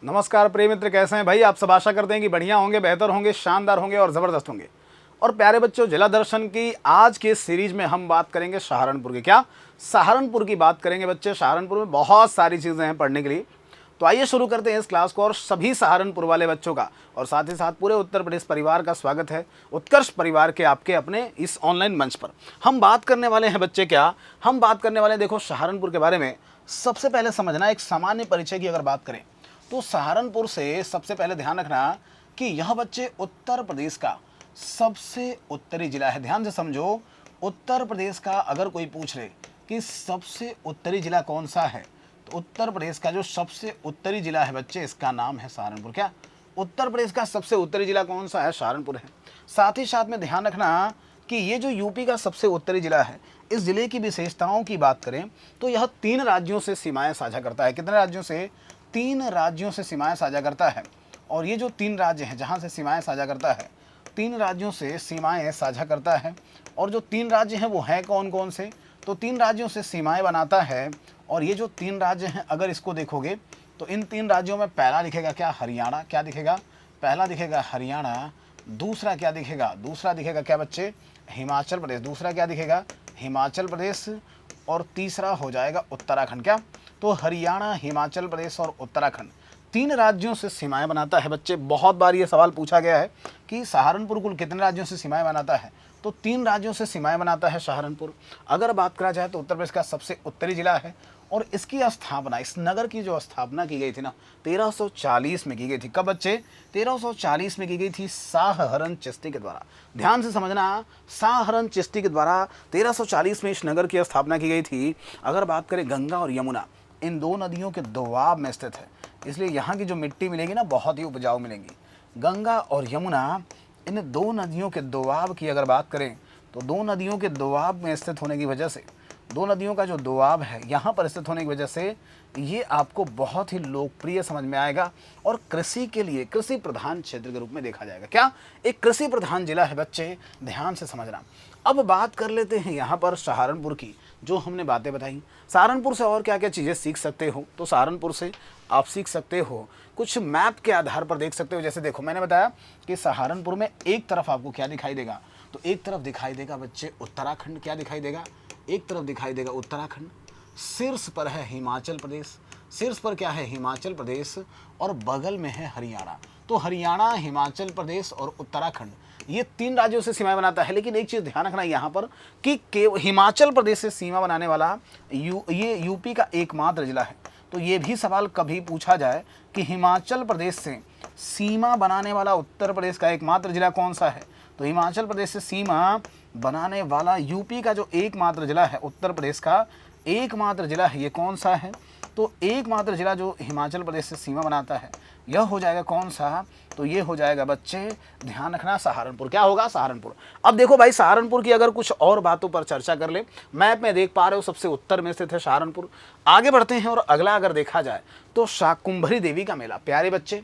नमस्कार प्रिय मित्र, कैसे हैं भाई आप सब। आशा करते हैं कि बढ़िया होंगे, बेहतर होंगे, शानदार होंगे और ज़बरदस्त होंगे। और प्यारे बच्चों, जिला दर्शन की आज के सीरीज में हम बात करेंगे सहारनपुर की। क्या सहारनपुर की बात करेंगे बच्चे। सहारनपुर में बहुत सारी चीज़ें हैं पढ़ने के लिए। तो आइए शुरू करते हैं इस क्लास को। और सभी सहारनपुर वाले बच्चों का और साथ ही साथ पूरे उत्तर प्रदेश परिवार का स्वागत है उत्कर्ष परिवार के आपके अपने इस ऑनलाइन मंच पर। हम बात करने वाले हैं बच्चे, क्या हम बात करने वाले हैं, देखो सहारनपुर के बारे में सबसे पहले समझना। एक सामान्य परिचय की अगर बात करें तो सहारनपुर से सबसे पहले ध्यान रखना कि यह बच्चे उत्तर प्रदेश का सबसे उत्तरी जिला है। ध्यान से समझो, उत्तर प्रदेश का अगर कोई पूछ ले कि सबसे उत्तरी जिला कौन सा है, तो उत्तर प्रदेश का जो सबसे उत्तरी जिला है बच्चे, इसका नाम है सहारनपुर। क्या उत्तर प्रदेश का सबसे उत्तरी जिला कौन सा है? सहारनपुर है। साथ ही साथ में ध्यान रखना कि ये जो यूपी का सबसे उत्तरी जिला है, इस जिले की विशेषताओं की बात करें तो यह 3 राज्यों से सीमाएं साझा करता है। कितने राज्यों से? 3 राज्यों से सीमाएं साझा करता है। और ये जो 3 राज्य हैं जहाँ से सीमाएं साझा करता है, 3 राज्यों से सीमाएं साझा करता है। और जो 3 राज्य हैं वो हैं कौन कौन से? तो 3 राज्यों से सीमाएं बनाता है। और ये जो 3 राज्य हैं, अगर इसको देखोगे तो इन 3 राज्यों में पहला दिखेगा क्या? हरियाणा। क्या दिखेगा? पहला दिखेगा हरियाणा। दूसरा क्या दिखेगा? दूसरा दिखेगा क्या बच्चे? हिमाचल प्रदेश। दूसरा क्या दिखेगा? हिमाचल प्रदेश। और तीसरा हो जाएगा उत्तराखंड। क्या? तो हरियाणा, हिमाचल प्रदेश और उत्तराखंड 3 राज्यों से सीमाएं बनाता है बच्चे। बहुत बार ये सवाल पूछा गया है कि सहारनपुर कुल कितने राज्यों से सीमाएं बनाता है, तो 3 राज्यों से सीमाएं बनाता है सहारनपुर। अगर बात करा जाए तो उत्तर प्रदेश का सबसे उत्तरी जिला है। और इसकी स्थापना, इस नगर की जो स्थापना की गई थी ना, 1340 में की गई थी। कब बच्चे? 1340 में की गई थी शाह हरन चिश्ती के द्वारा। ध्यान से समझना, शाह हरन चिश्ती के द्वारा 1340 में इस नगर की स्थापना की गई थी। अगर बात करें गंगा और यमुना, इन 2 नदियों के दोआब में स्थित है, इसलिए यहाँ की जो मिट्टी मिलेगी ना, बहुत ही उपजाऊ मिलेगी। गंगा और यमुना, इन 2 नदियों के दोआब की अगर बात करें तो 2 नदियों के दोआब में स्थित होने की वजह से, 2 नदियों का जो दोआब है यहाँ पर स्थित होने की वजह से ये आपको बहुत ही लोकप्रिय समझ में आएगा। और कृषि के लिए कृषि प्रधान क्षेत्र के रूप में देखा जाएगा। क्या? एक कृषि प्रधान जिला है बच्चे, ध्यान से समझना। अब बात कर लेते हैं यहाँ पर सहारनपुर की, जो हमने बातें बताई। सहारनपुर से और क्या क्या चीज़ें सीख सकते हो, तो सहारनपुर से आप सीख सकते हो कुछ मैप के आधार पर देख सकते हो। जैसे देखो, मैंने बताया कि सहारनपुर में एक तरफ आपको क्या दिखाई देगा, तो एक तरफ दिखाई देगा बच्चे उत्तराखंड। क्या दिखाई देगा? एक तरफ दिखाई देगा उत्तराखंड। शीर्ष पर है हिमाचल प्रदेश। शीर्ष पर क्या है? हिमाचल प्रदेश। और बगल में है हरियाणा। तो हरियाणा, हिमाचल प्रदेश और उत्तराखंड, ये 3 राज्यों से सीमा बनाता है। लेकिन एक चीज़ ध्यान रखना यहाँ पर कि हिमाचल प्रदेश से सीमा बनाने वाला ये यूपी का एकमात्र जिला है। तो ये भी सवाल कभी पूछा जाए कि हिमाचल प्रदेश से सीमा बनाने वाला उत्तर प्रदेश का एकमात्र जिला कौन सा है, तो हिमाचल प्रदेश से सीमा बनाने वाला यूपी का जो एकमात्र जिला है, उत्तर प्रदेश का एकमात्र जिला है, ये कौन सा है? तो एकमात्र जिला जो हिमाचल प्रदेश से सीमा बनाता है, यह हो जाएगा कौन सा? तो ये हो जाएगा बच्चे, ध्यान रखना, सहारनपुर। क्या होगा? सहारनपुर। अब देखो भाई, सहारनपुर की अगर कुछ और बातों पर चर्चा कर ले, मैप में देख पा रहे हो सबसे उत्तर में स्थित है सहारनपुर। आगे बढ़ते हैं और अगला अगर देखा जाए तो शाकुंभरी देवी का मेला। प्यारे बच्चे,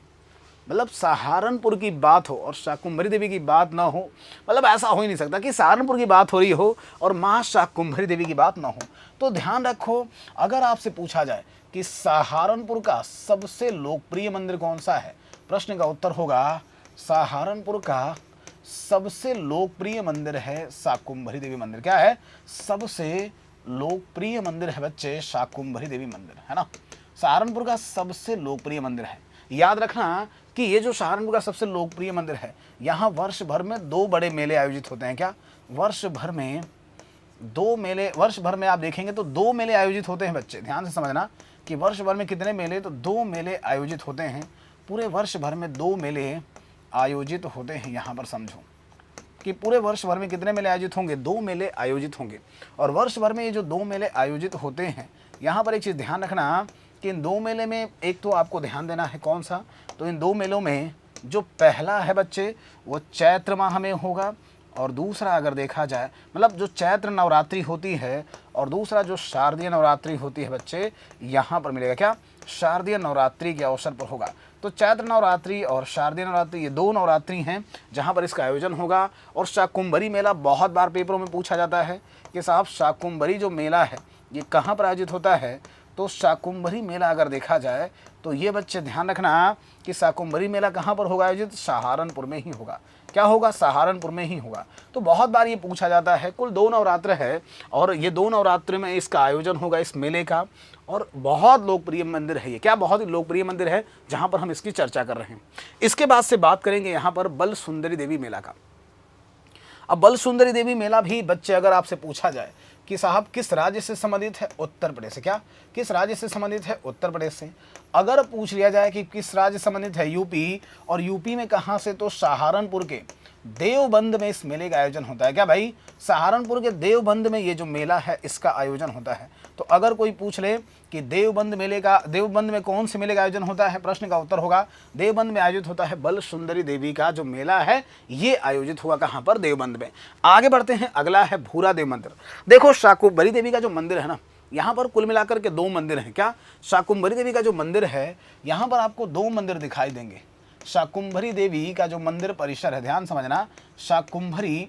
मतलब सहारनपुर की बात हो और शाकुंभरी देवी की बात ना हो, मतलब ऐसा हो ही नहीं सकता कि सहारनपुर की बात हो रही हो और माँ शाकुंभरी देवी की बात ना हो। तो ध्यान रखो, अगर आपसे पूछा जाए कि सहारनपुर का सबसे लोकप्रिय मंदिर कौन सा है, प्रश्न का उत्तर होगा सहारनपुर का सबसे लोकप्रिय मंदिर है शाकुंभरी देवी मंदिर। क्या है? सबसे लोकप्रिय मंदिर है बच्चे शाकुंभरी देवी मंदिर, है ना। सहारनपुर का सबसे लोकप्रिय मंदिर है। याद रखना कि ये जो सहारनपुर का सबसे लोकप्रिय मंदिर है, यहाँ वर्ष भर में 2 बड़े मेले आयोजित होते हैं। क्या? वर्ष भर में 2 मेले, वर्ष भर में आप देखेंगे तो 2 मेले आयोजित होते हैं बच्चे। ध्यान से समझना कि वर्ष भर में कितने मेले, तो 2 मेले आयोजित होते हैं। पूरे वर्ष भर में 2 मेले आयोजित होते हैं। यहाँ पर समझो कि पूरे वर्ष भर में कितने मेले आयोजित होंगे? 2 मेले आयोजित होंगे। और वर्ष भर में ये जो 2 मेले आयोजित होते हैं, यहाँ पर एक चीज़ ध्यान रखना कि इन 2 मेले में एक तो आपको ध्यान देना है कौन सा, तो इन 2 मेलों में जो पहला है बच्चे वो चैत्र माह में होगा। और दूसरा अगर देखा जाए, मतलब जो चैत्र नवरात्रि होती है और दूसरा जो शारदीय नवरात्रि होती है बच्चे, यहाँ पर मिलेगा। क्या? शारदीय नवरात्रि के अवसर पर होगा। तो चैत्र नवरात्रि और शारदीय नवरात्रि, ये 2 नवरात्रि हैं जहाँ पर इसका आयोजन होगा। और शाकुंभरी मेला बहुत बार पेपरों में पूछा जाता है कि साहब शाकुंभरी जो मेला है ये कहाँ पर आयोजित होता है, तो शाकुंभरी मेला अगर देखा जाए तो ये बच्चे ध्यान रखना कि शाकुंभरी मेला कहाँ पर होगा आयोजित, सहारनपुर में ही होगा। क्या होगा, सहारनपुर में ही होगा। तो बहुत बार ये पूछा जाता है। कुल 2 नवरात्र है और ये 2 नवरात्र में इसका आयोजन होगा इस मेले का, और बहुत लोकप्रिय मंदिर है ये। क्या बहुत ही लोकप्रिय मंदिर है जहाँ पर हम इसकी चर्चा कर रहे हैं। इसके बाद से बात करेंगे यहाँ पर बल सुंदरी देवी मेला का। अब बल सुंदरी देवी मेला भी बच्चे अगर आपसे पूछा जाए कि साहब किस राज्य से संबंधित है, उत्तर प्रदेश से। क्या किस राज्य से संबंधित है, उत्तर प्रदेश से। अगर पूछ लिया जाए कि किस राज्य से संबंधित है, यूपी, और यूपी में कहाँ से, तो सहारनपुर के देवबंद में इस मेले का आयोजन होता है। क्या भाई, सहारनपुर के देवबंद में ये जो मेला है इसका आयोजन होता है। तो अगर कोई पूछ ले कि देवबंद में कौन से मेले का आयोजन होता है, प्रश्न का उत्तर होगा देवबंद में आयोजित होता है बल सुंदरी देवी का जो मेला है ये आयोजित हुआ कहाँ पर, देवबंद में। आगे बढ़ते हैं, अगला है भूरा देव मंदिर। देखो शाकुंभरी देवी का जो मंदिर है ना, यहाँ पर कुल मिलाकर के 2 मंदिर हैं। क्या, शाकुंभरी देवी का जो मंदिर है यहाँ पर आपको 2 मंदिर दिखाई देंगे। शाकुंभरी देवी का जो मंदिर परिसर है, ध्यान समझना, शाकुंभरी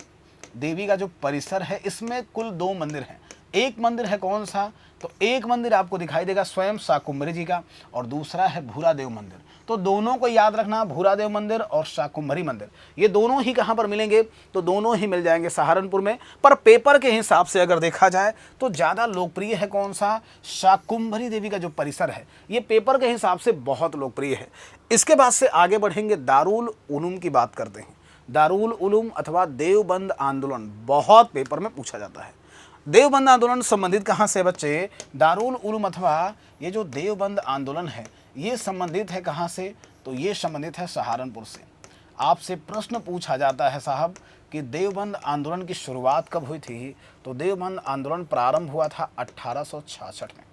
देवी का जो परिसर है इसमें कुल 2 मंदिर हैं। एक मंदिर है कौन सा, तो एक मंदिर आपको दिखाई देगा स्वयं शाकुंभरी जी का, और दूसरा है भूरा देव मंदिर। तो दोनों को याद रखना, भूरा देव मंदिर और शाकुंभरी मंदिर, ये दोनों ही कहाँ पर मिलेंगे, तो दोनों ही मिल जाएंगे सहारनपुर में। पर पेपर के हिसाब से अगर देखा जाए तो ज़्यादा लोकप्रिय है कौन सा, शाकुंभरी देवी का जो परिसर है ये पेपर के हिसाब से बहुत लोकप्रिय है। इसके बाद से आगे बढ़ेंगे, दारुल उलूम की बात करते हैं। दारुल उलूम अथवा देवबंद आंदोलन बहुत पेपर में पूछा जाता है। देवबंद आंदोलन संबंधित कहाँ से बच्चे, दारुल उलूम अथवा ये जो देवबंद आंदोलन है ये संबंधित है कहाँ से, तो ये संबंधित है सहारनपुर से। आपसे प्रश्न पूछा जाता है साहब कि देवबंद आंदोलन की शुरुआत कब हुई थी, तो देवबंद आंदोलन प्रारंभ हुआ था 1866 में।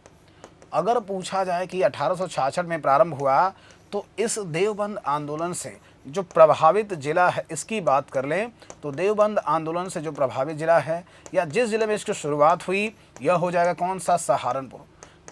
अगर पूछा जाए कि 1866 में प्रारंभ हुआ तो इस देवबंद आंदोलन से जो प्रभावित जिला है इसकी बात कर लें तो देवबंद आंदोलन से जो प्रभावित जिला है या जिस जिले में इसकी शुरुआत हुई यह हो जाएगा कौन सा, सहारनपुर।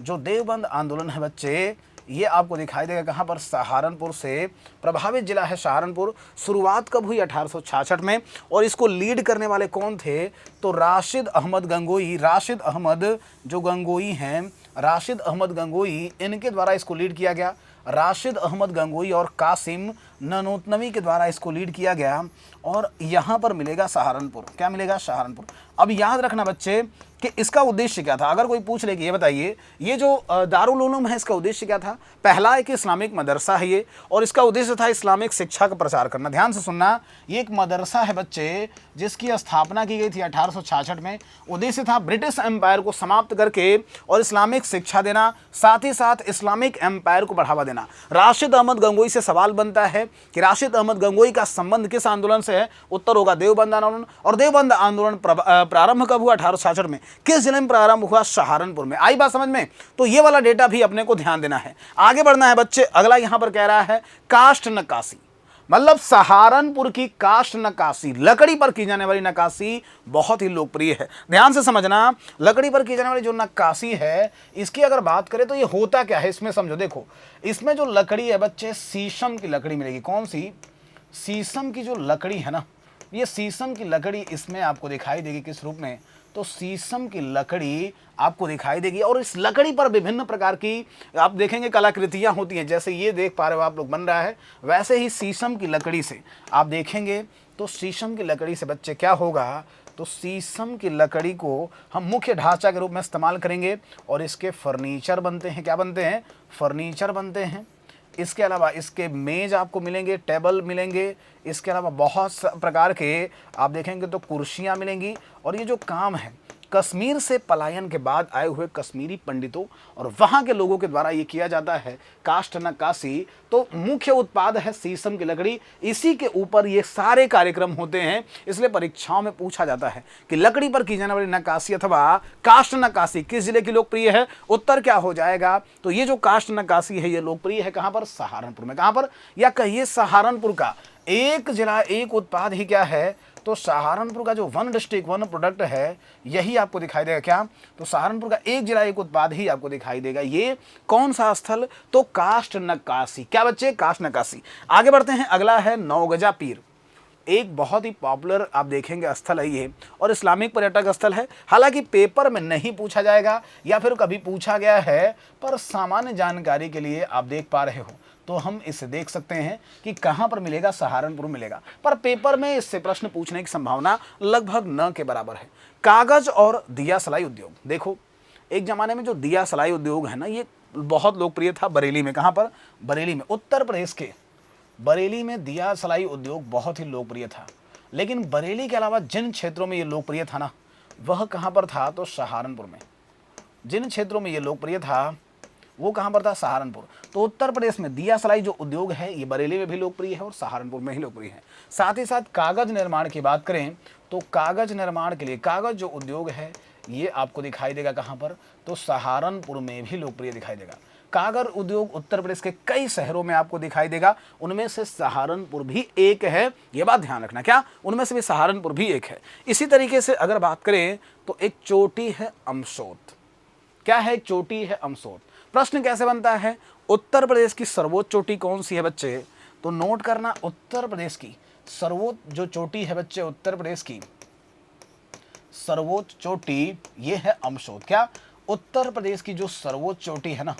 जो देवबंद आंदोलन है बच्चे ये आपको दिखाई देगा कहाँ पर, सहारनपुर से प्रभावित जिला है सहारनपुर। शुरुआत कब हुई, 1866 में, और इसको लीड करने वाले कौन थे, तो राशिद अहमद गंगोई। राशिद अहमद जो गंगोई हैं, राशिद अहमद गंगोई, इनके द्वारा इसको लीड किया गया। राशिद अहमद गंगोई और कासिम ननोतनवी के द्वारा इसको लीड किया गया, और यहाँ पर मिलेगा सहारनपुर। क्या मिलेगा, सहारनपुर। अब याद रखना बच्चे कि इसका उद्देश्य क्या था। अगर कोई पूछ ले कि ये बताइए ये जो दारुल उलूम है इसका उद्देश्य क्या था। पहला एक इस्लामिक मदरसा है ये, और इसका उद्देश्य था इस्लामिक शिक्षा का प्रचार करना। ध्यान से सुनना, ये एक मदरसा है बच्चे जिसकी स्थापना की गई थी 1866 में। उद्देश्य था ब्रिटिश एम्पायर को समाप्त करके और इस्लामिक शिक्षा देना, साथ ही साथ इस्लामिक एम्पायर को बढ़ावा देना। राशिद अहमद गंगोई से सवाल बनता है कि राशिद अहमद गंगोई का संबंध किस आंदोलन से है, उत्तर होगा देवबंद आंदोलन। और देवबंद आंदोलन प्रारंभ कब हुआ, 1866 में। किस जिले में प्रारंभ हुआ, सहारनपुर में। आई बात समझ में, तो ये वाला डेटा भी अपने को ध्यान देना है। आगे बढ़ना है बच्चे, अगला यहां पर कह रहा है काष्ठ नक्काशी, मतलब सहारनपुर की काष्ठ नक्काशी, लकड़ी पर की जाने वाली नक्काशी बहुत ही लोकप्रिय है। ध्यान से समझना, लकड़ी पर की जाने वाली जो नक्काशी है इसकी अगर बात करें तो ये होता क्या है इसमें समझो। देखो इसमें जो लकड़ी है बच्चे शीशम की लकड़ी मिलेगी। कौन सी, शीशम की जो लकड़ी है ना, ये शीशम की लकड़ी इसमें आपको दिखाई देगी। किस रूप में, तो शीशम की लकड़ी आपको दिखाई देगी, और इस लकड़ी पर विभिन्न प्रकार की आप देखेंगे कलाकृतियां होती हैं। जैसे ये देख पा रहे हो आप लोग बन रहा है, वैसे ही शीशम की लकड़ी से आप देखेंगे तो शीशम की लकड़ी से बच्चे क्या होगा, तो शीशम की लकड़ी को हम मुख्य ढांचा के रूप में इस्तेमाल करेंगे और इसके फर्नीचर बनते हैं। क्या बनते हैं, फर्नीचर बनते हैं। इसके अलावा इसके मेज आपको मिलेंगे, टेबल मिलेंगे। इसके अलावा बहुत प्रकार के आप देखेंगे तो कुर्सियाँ मिलेंगी। और ये जो काम है कश्मीर से पलायन के बाद आए हुए कश्मीरी पंडितों और वहाँ के लोगों के द्वारा ये किया जाता है काष्ठ नक्काशी। तो मुख्य उत्पाद है शीशम की लकड़ी, इसी के ऊपर ये सारे कार्यक्रम होते हैं। इसलिए परीक्षाओं में पूछा जाता है कि लकड़ी पर की जाने वाली नक्काशी अथवा काष्ठ नक्काशी किस जिले की लोकप्रिय है। उत्तर क्या हो जाएगा, तो ये जो काष्ठ नक्काशी है ये लोकप्रिय है कहाँ पर, सहारनपुर में। कहाँ पर, या कहिए सहारनपुर का एक जिला एक उत्पाद ही क्या है, तो सहारनपुर का जो वन डिस्ट्रिक्ट वन प्रोडक्ट है यही आपको दिखाई देगा। क्या, तो सहारनपुर का एक जिला एक उत्पाद ही आपको दिखाई देगा। ये कौन सा स्थल, तो काष्ठ नक्काशी। क्या बच्चे, काष्ठ नक्काशी। आगे बढ़ते हैं, अगला है नौगजा पीर। एक बहुत ही पॉपुलर आप देखेंगे स्थल है ये, और इस्लामिक पर्यटक स्थल है। हालांकि पेपर में नहीं पूछा जाएगा या फिर कभी पूछा गया है, पर सामान्य जानकारी के लिए आप देख पा रहे हो तो हम इसे देख सकते हैं कि कहां पर मिलेगा, सहारनपुर मिलेगा। पर पेपर में इससे प्रश्न पूछने की संभावना लगभग न के बराबर है। कागज और दिया सलाई उद्योग, देखो एक जमाने में जो दिया सलाई उद्योग है ना, ये बहुत लोकप्रिय था बरेली में। कहां पर? बरेली में, उत्तर प्रदेश के बरेली में दिया सलाई उद्योग बहुत ही लोकप्रिय था। लेकिन बरेली के अलावा जिन क्षेत्रों में ये लोकप्रिय था ना, वह कहां पर था? तो सहारनपुर में। जिन क्षेत्रों में ये लोकप्रिय था वो कहां पर था? सहारनपुर। तो उत्तर प्रदेश में दिया सलाई जो उद्योग है ये बरेली में भी लोकप्रिय है और सहारनपुर में ही लोकप्रिय है। साथ ही साथ कागज निर्माण की बात करें तो कागज निर्माण के लिए कागज जो उद्योग है ये आपको दिखाई देगा कहां पर? तो सहारनपुर में भी लोकप्रिय दिखाई देगा। कागज उद्योग उत्तर प्रदेश के कई शहरों में आपको दिखाई देगा, उनमें से सहारनपुर भी एक है, ये बात ध्यान रखना। क्या? उनमें से भी सहारनपुर भी एक है। इसी तरीके से अगर बात करें तो एक चोटी है अमसोत। क्या है? चोटी है अमसोत। प्रश्न कैसे बनता है? उत्तर प्रदेश की सर्वोच्च चोटी कौन सी है बच्चे? तो नोट करना, उत्तर प्रदेश की सर्वोच्च जो चोटी है बच्चे, उत्तर प्रदेश की सर्वोच्च चोटी ये है अमसोत। क्या? उत्तर प्रदेश की जो सर्वोच्च चोटी है ना,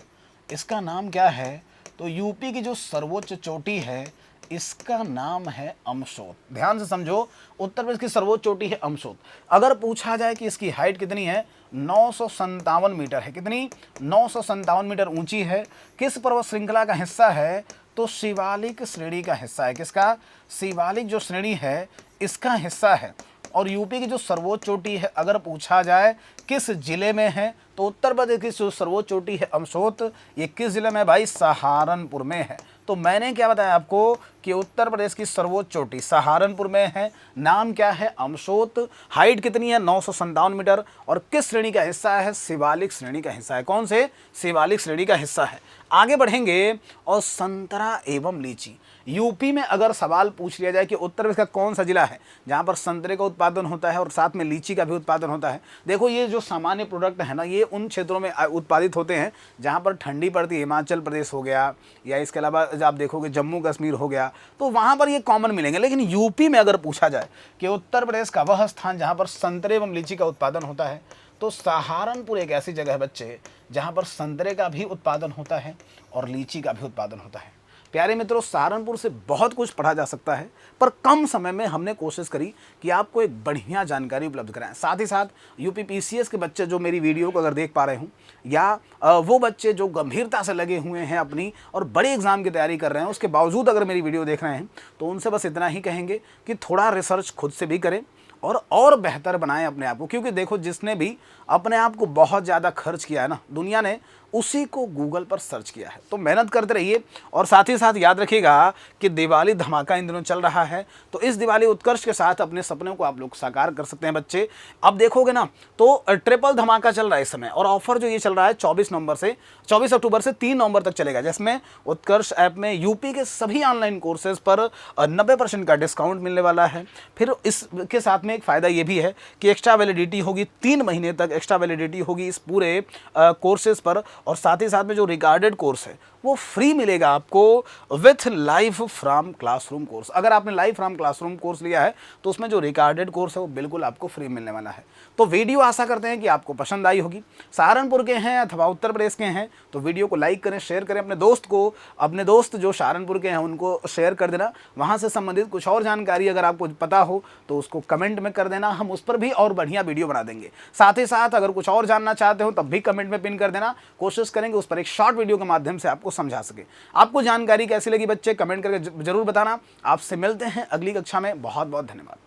इसका नाम क्या है? तो यूपी की जो सर्वोच्च चोटी है इसका नाम है अमसोत। ध्यान से समझो, उत्तर प्रदेश की सर्वोच्च चोटी है अमसोत। अगर पूछा जाए कि इसकी हाइट कितनी है, 957 मीटर है। कितनी? 957 मीटर ऊंची है। किस पर्वत श्रृंखला का हिस्सा है? तो शिवालिक श्रेणी का हिस्सा है। किसका? शिवालिक जो श्रेणी है इसका हिस्सा है। और यूपी की जो सर्वोच्च चोटी है अगर पूछा जाए किस जिले में है, तो उत्तर प्रदेश की जो सर्वोच्च चोटी है अमसोत, ये किस जिले में भाई? सहारनपुर में है। तो मैंने क्या बताया आपको कि उत्तर प्रदेश की सर्वोच्च चोटी सहारनपुर में है। नाम क्या है? अमसोत। हाइट कितनी है? 957 मीटर। और किस श्रेणी का हिस्सा है? शिवालिक श्रेणी का हिस्सा है। कौन से? शिवालिक श्रेणी का हिस्सा है। आगे बढ़ेंगे, और संतरा एवं लीची। यूपी में अगर सवाल पूछ लिया जाए कि उत्तर प्रदेश का कौन सा जिला है जहाँ पर संतरे का उत्पादन होता है और साथ में लीची का भी उत्पादन होता है, देखो ये जो सामान्य प्रोडक्ट है ना, ये उन क्षेत्रों में उत्पादित होते हैं जहाँ पर ठंडी पड़ती है। हिमाचल प्रदेश हो गया, या इसके अलावा आप देखोगे जम्मू कश्मीर हो गया, तो वहाँ पर ये कॉमन मिलेंगे। लेकिन यूपी में अगर पूछा जाए कि उत्तर प्रदेश का वह स्थान जहाँ पर संतरे एवं लीची का उत्पादन होता है, तो सहारनपुर एक ऐसी जगह है बच्चे जहाँ पर संतरे का भी उत्पादन होता है और लीची का भी उत्पादन होता है। प्यारे मित्रों, सहारनपुर से बहुत कुछ पढ़ा जा सकता है, पर कम समय में हमने कोशिश करी कि आपको एक बढ़िया जानकारी उपलब्ध कराएं। साथ ही साथ यूपी पीसीएस के बच्चे जो मेरी वीडियो को अगर देख पा रहे हूँ, या वो बच्चे जो गंभीरता से लगे हुए हैं अपनी और बड़े एग्जाम की तैयारी कर रहे हैं, उसके बावजूद अगर मेरी वीडियो देख रहे हैं, तो उनसे बस इतना ही कहेंगे कि थोड़ा रिसर्च खुद से भी करें और बेहतर बनाएं अपने आप को। क्योंकि देखो, जिसने भी अपने आप को बहुत ज़्यादा खर्च किया है ना, दुनिया ने उसी को गूगल पर सर्च किया है। तो मेहनत करते रहिए, और साथ ही साथ याद रखिएगा कि दिवाली धमाका इन दिनों चल रहा है, तो इस दिवाली उत्कर्ष के साथ अपने सपनों को आप लोग साकार कर सकते हैं बच्चे। अब देखोगे ना तो ट्रिपल धमाका चल रहा है इस समय, और ऑफर जो ये चल रहा है 24 अक्टूबर से 3 नवंबर तक चलेगा, जिसमें उत्कर्ष ऐप में यूपी के सभी ऑनलाइन कोर्सेज पर 90% का डिस्काउंट मिलने वाला है। फिर इसके साथ में एक फ़ायदा ये भी है कि एक्स्ट्रा वैलिडिटी होगी, 3 महीने तक एक्स्ट्रा वैलिडिटी होगी इस पूरे कोर्सेज पर। और साथ ही साथ में जो रिगार्डेड कोर्स है वो फ्री मिलेगा आपको with live from classroom course. अगर आपने लाइव फ्रॉम क्लासरूम कोर्स लिया है तो उसमें जो रिगार्डेड कोर्स है वो बिल्कुल आपको फ्री मिलने वाला है। तो वीडियो आशा करते हैं कि आपको पसंद आई होगी। सहारनपुर के हैं अथवा उत्तर प्रदेश के हैं तो वीडियो को लाइक करें, शेयर करें, अपने दोस्त जो सहारनपुर के हैं उनको शेयर कर देना। वहाँ से संबंधित कुछ और जानकारी अगर आपको पता हो तो उसको कमेंट में कर देना, हम उस पर भी और बढ़िया वीडियो बना देंगे। साथ ही साथ अगर कुछ और जानना चाहते हो तब भी कमेंट में पिन कर देना, कोशिश करेंगे उस पर एक शॉर्ट वीडियो के माध्यम से आपको समझा सके। आपको जानकारी कैसी लगी बच्चे, कमेंट करके जरूर बताना। आपसे मिलते हैं अगली कक्षा में। बहुत बहुत धन्यवाद।